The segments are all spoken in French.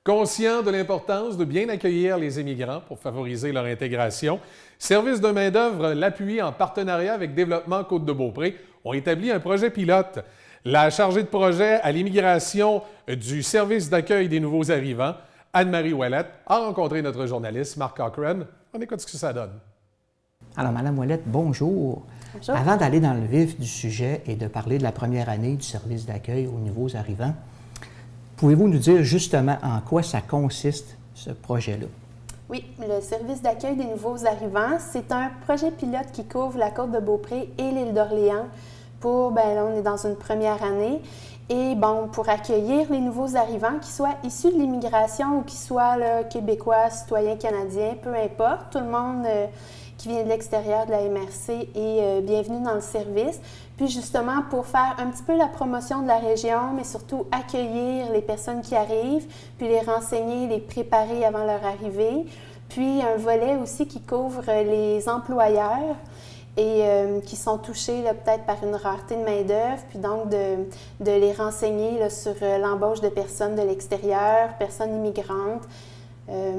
Conscient de l'importance de bien accueillir les immigrants pour favoriser leur intégration, Service de main-d'œuvre, l'appui en partenariat avec Développement Côte-de-Beaupré, ont établi un projet pilote. La chargée de projet à l'immigration du Service d'accueil des nouveaux arrivants, Anne-Marie Ouellette, a rencontré notre journaliste Marc Cochrane. On écoute ce que ça donne. Alors, Mme Ouellette, bonjour. Bonjour. Avant d'aller dans le vif du sujet et de parler de la première année du service d'accueil aux nouveaux arrivants, pouvez-vous nous dire justement en quoi ça consiste, ce projet-là? Oui, le service d'accueil des nouveaux arrivants, c'est un projet pilote qui couvre la Côte-de-Beaupré et l'île d'Orléans pour, là, on est dans une première année, et pour accueillir les nouveaux arrivants, qu'ils soient issus de l'immigration ou qu'ils soient là, québécois, citoyens canadiens, peu importe, tout le monde qui vient de l'extérieur de la MRC est bienvenu dans le service. Puis justement, pour faire un petit peu la promotion de la région, mais surtout accueillir les personnes qui arrivent, puis les renseigner, les préparer avant leur arrivée. Puis un volet aussi qui couvre les employeurs et qui sont touchés peut-être par une rareté de main-d'œuvre, puis donc de les renseigner là, sur l'embauche de personnes de l'extérieur, personnes immigrantes.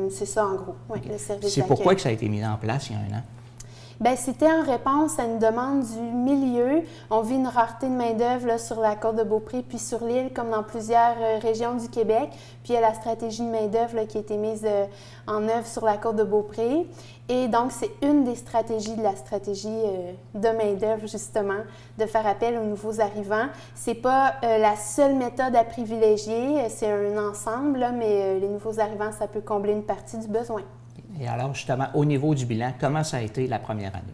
C'est ça en gros, oui, le service d'accueil. C'est pourquoi que ça a été mis en place il y a un an? Bien, c'était en réponse à une demande du milieu. On vit une rareté de main-d'œuvre sur la Côte-de-Beaupré puis sur l'île, comme dans plusieurs régions du Québec. Puis il y a la stratégie de main-d'œuvre qui a été mise en œuvre sur la Côte-de-Beaupré. Et donc, c'est une des stratégies de la stratégie de main-d'œuvre, justement, de faire appel aux nouveaux arrivants. C'est pas la seule méthode à privilégier, c'est un ensemble, là, mais les nouveaux arrivants, ça peut combler une partie du besoin. Et alors, justement, au niveau du bilan, comment ça a été la première année?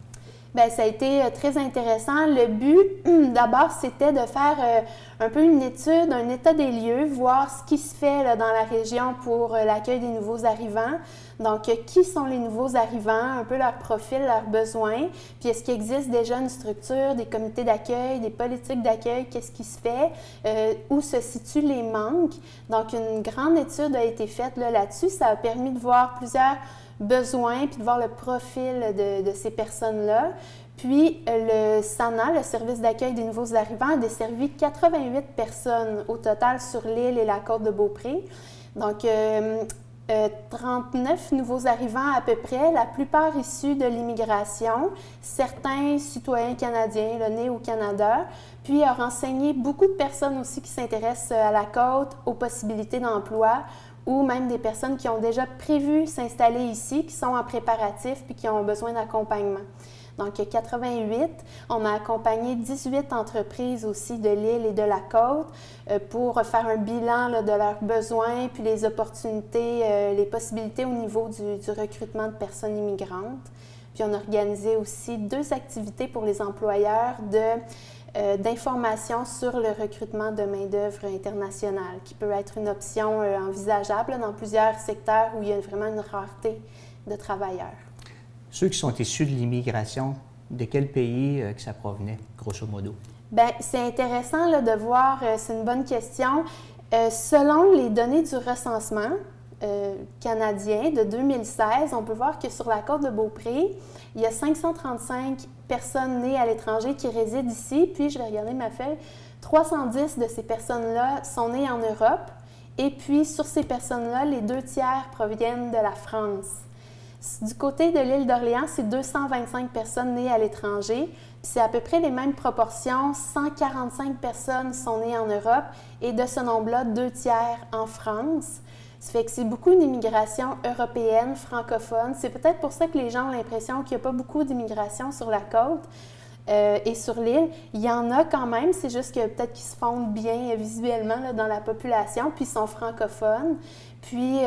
Bien, ça a été très intéressant. Le but, d'abord, c'était de faire un peu une étude, un état des lieux, voir ce qui se fait là, dans la région pour l'accueil des nouveaux arrivants. Donc, qui sont les nouveaux arrivants, un peu leur profil, leurs besoins, puis est-ce qu'il existe déjà une structure, des comités d'accueil, des politiques d'accueil, qu'est-ce qui se fait, où se situent les manques. Donc, une grande étude a été faite là-dessus. Ça a permis de voir plusieurs besoins, puis de voir le profil de ces personnes-là. Puis, le SANA, le service d'accueil des nouveaux arrivants, a desservi 88 personnes au total sur l'île et la Côte-de-Beaupré. Donc, 39 nouveaux arrivants à peu près, la plupart issus de l'immigration, certains citoyens canadiens, là, nés au Canada, puis a renseigné beaucoup de personnes aussi qui s'intéressent à la côte, aux possibilités d'emploi, ou même des personnes qui ont déjà prévu s'installer ici, qui sont en préparatif puis qui ont besoin d'accompagnement. Donc, 88. On a accompagné 18 entreprises aussi de l'île et de la côte pour faire un bilan là, de leurs besoins, puis les opportunités, les possibilités au niveau du recrutement de personnes immigrantes. Puis, on a organisé aussi 2 activités pour les employeurs d'information sur le recrutement de main-d'œuvre internationale, qui peut être une option envisageable dans plusieurs secteurs où il y a vraiment une rareté de travailleurs. Ceux qui sont issus de l'immigration, de quel pays que ça provenait, grosso modo? Bien, c'est intéressant là, de voir, c'est une bonne question. Selon les données du recensement canadien de 2016, on peut voir que sur la Côte-de-Beaupré, il y a 535 personnes nées à l'étranger qui résident ici. Puis, je vais regarder ma feuille, 310 de ces personnes-là sont nées en Europe. Et puis, sur ces personnes-là, les 2/3 proviennent de la France. Du côté de l'île d'Orléans, c'est 225 personnes nées à l'étranger. C'est à peu près les mêmes proportions. 145 personnes sont nées en Europe et de ce nombre-là, 2/3 en France. Ça fait que c'est beaucoup une immigration européenne, francophone. C'est peut-être pour ça que les gens ont l'impression qu'il n'y a pas beaucoup d'immigration sur la côte et sur l'île. Il y en a quand même, c'est juste que peut-être qu'ils se fondent bien visuellement là, dans la population, puis ils sont francophones. Puis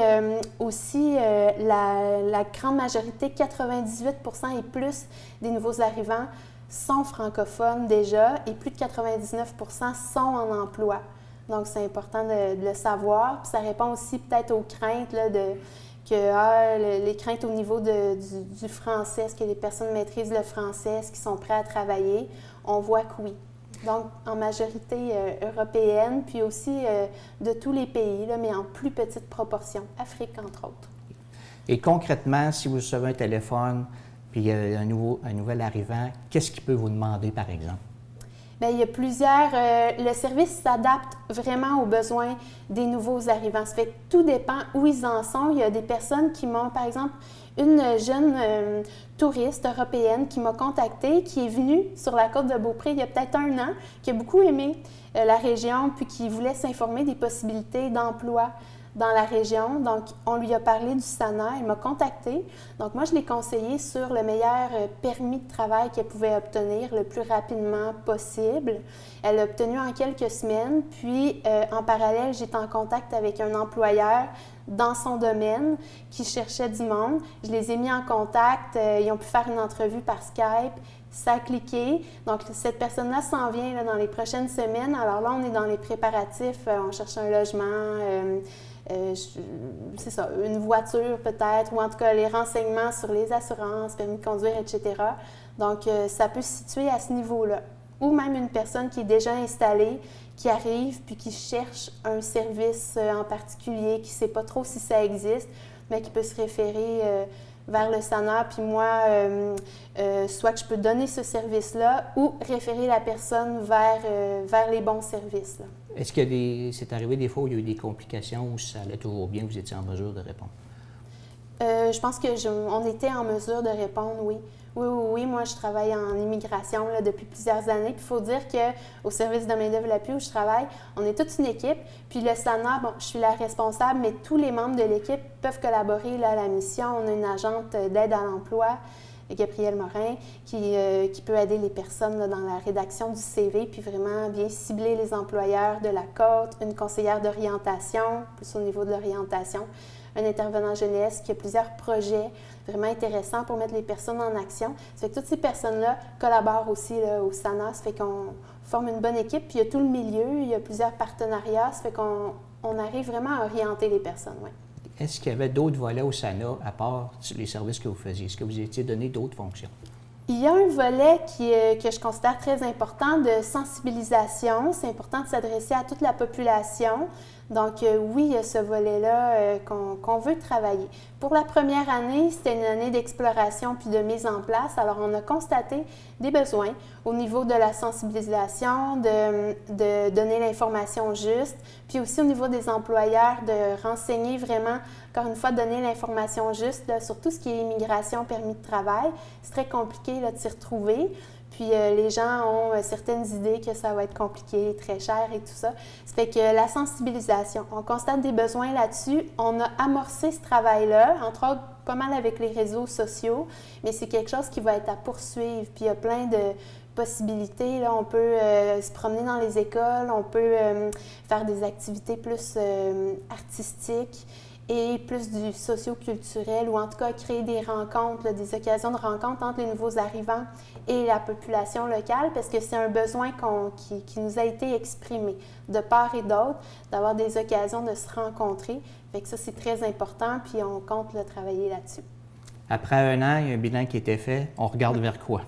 aussi, la grande majorité, 98% et plus des nouveaux arrivants sont francophones déjà et plus de 99% sont en emploi. Donc, c'est important de le savoir. Puis ça répond aussi peut-être aux craintes là, les craintes au niveau du français. Est-ce que les personnes maîtrisent le français? Est-ce qu'ils sont prêts à travailler? On voit que oui. Donc, en majorité européenne, puis aussi de tous les pays, là, mais en plus petite proportion. Afrique, entre autres. Et concrètement, si vous recevez un téléphone, puis un nouvel arrivant, qu'est-ce qu'il peut vous demander, par exemple? Bien, il y a plusieurs. Le service s'adapte vraiment aux besoins des nouveaux arrivants. Ça fait que tout dépend où ils en sont. Il y a des personnes qui m'ont, par exemple, une jeune touriste européenne qui m'a contactée, qui est venue sur la côte de Beaupré il y a peut-être 1 an, qui a beaucoup aimé la région, puis qui voulait s'informer des possibilités d'emploi dans la région. Donc, on lui a parlé du SANA, elle m'a contactée. Donc, moi, je l'ai conseillée sur le meilleur permis de travail qu'elle pouvait obtenir le plus rapidement possible. Elle l'a obtenu en quelques semaines. Puis, en parallèle, j'étais en contact avec un employeur dans son domaine qui cherchait du monde. Je les ai mis en contact. Ils ont pu faire une entrevue par Skype. Ça a cliqué. Donc, cette personne-là s'en vient là, dans les prochaines semaines. Alors là, on est dans les préparatifs. On cherche un logement. C'est ça, une voiture peut-être, ou en tout cas les renseignements sur les assurances, permis de conduire, etc. Donc, ça peut se situer à ce niveau-là. Ou même une personne qui est déjà installée, qui arrive puis qui cherche un service en particulier, qui ne sait pas trop si ça existe, mais qui peut se référer vers le SANA. Puis moi, soit que je peux donner ce service-là ou référer la personne vers les bons services, là. Est-ce que c'est arrivé des fois où il y a eu des complications ou ça allait toujours bien, vous étiez en mesure de répondre? Je pense qu'on était en mesure de répondre, oui. Oui. Moi, je travaille en immigration là, depuis plusieurs années. Puis il faut dire qu'au service de main-d'œuvre l'appui où je travaille, on est toute une équipe. Puis le SANA, bon, je suis la responsable, mais tous les membres de l'équipe peuvent collaborer là, à la mission. On a une agente d'aide à l'emploi, Gabrielle Morin, qui peut aider les personnes là, dans la rédaction du CV, puis vraiment bien cibler les employeurs de la côte, une conseillère d'orientation, plus au niveau de l'orientation, un intervenant jeunesse qui a plusieurs projets vraiment intéressants pour mettre les personnes en action. Ça fait que toutes ces personnes-là collaborent aussi là, au SANA, ça fait qu'on forme une bonne équipe, puis il y a tout le milieu, il y a plusieurs partenariats, ça fait qu'on arrive vraiment à orienter les personnes, oui. Est-ce qu'il y avait d'autres volets au SANA, à part les services que vous faisiez? Est-ce que vous étiez donné d'autres fonctions? Il y a un volet que je considère très important de sensibilisation. C'est important de s'adresser à toute la population. Donc oui, il y a ce volet-là qu'on veut travailler. Pour la première année, c'était une année d'exploration puis de mise en place. Alors, on a constaté des besoins au niveau de la sensibilisation, de donner l'information juste, puis aussi au niveau des employeurs, de renseigner vraiment, encore une fois, donner l'information juste là, sur tout ce qui est immigration, permis de travail. C'est très compliqué là, de s'y retrouver. Puis les gens ont certaines idées que ça va être compliqué, très cher et tout ça. Ça fait que la sensibilisation, on constate des besoins là-dessus. On a amorcé ce travail-là, entre autres pas mal avec les réseaux sociaux, mais c'est quelque chose qui va être à poursuivre. Puis il y a plein de possibilités. Là, on peut se promener dans les écoles, on peut faire des activités plus artistiques et plus du socio-culturel, ou en tout cas créer des rencontres, là, des occasions de rencontres entre les nouveaux arrivants et la population locale, parce que c'est un besoin qui nous a été exprimé de part et d'autre, d'avoir des occasions de se rencontrer. Fait que ça, c'est très important, puis on compte là, travailler là-dessus. Après 1 an, il y a un bilan qui a été fait. On regarde vers quoi?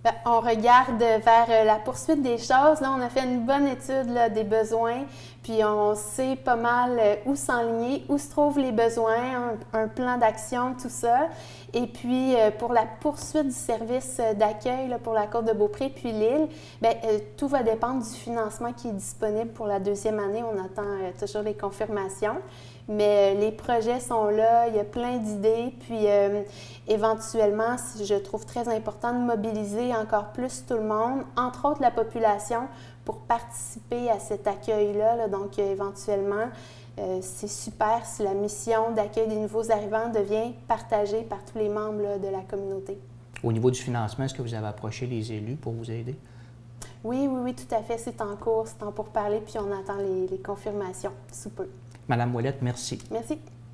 Bien, on regarde vers la poursuite des choses. Là, on a fait une bonne étude là, des besoins, puis on sait pas mal où s'enligner, où se trouvent les besoins, un plan d'action, tout ça. Et puis, pour la poursuite du service d'accueil là, pour la Côte de Beaupré puis l'île, bien, tout va dépendre du financement qui est disponible pour la 2e année. On attend toujours les confirmations. Mais les projets sont là, il y a plein d'idées, puis éventuellement, je trouve très important de mobiliser encore plus tout le monde, entre autres la population, pour participer à cet accueil-là. Là. Donc, éventuellement, c'est super si la mission d'accueil des nouveaux arrivants devient partagée par tous les membres là, de la communauté. Au niveau du financement, est-ce que vous avez approché les élus pour vous aider? Oui, tout à fait. C'est en cours, c'est en pourparlers, puis on attend les confirmations sous peu. Madame Ouellette, merci. Merci.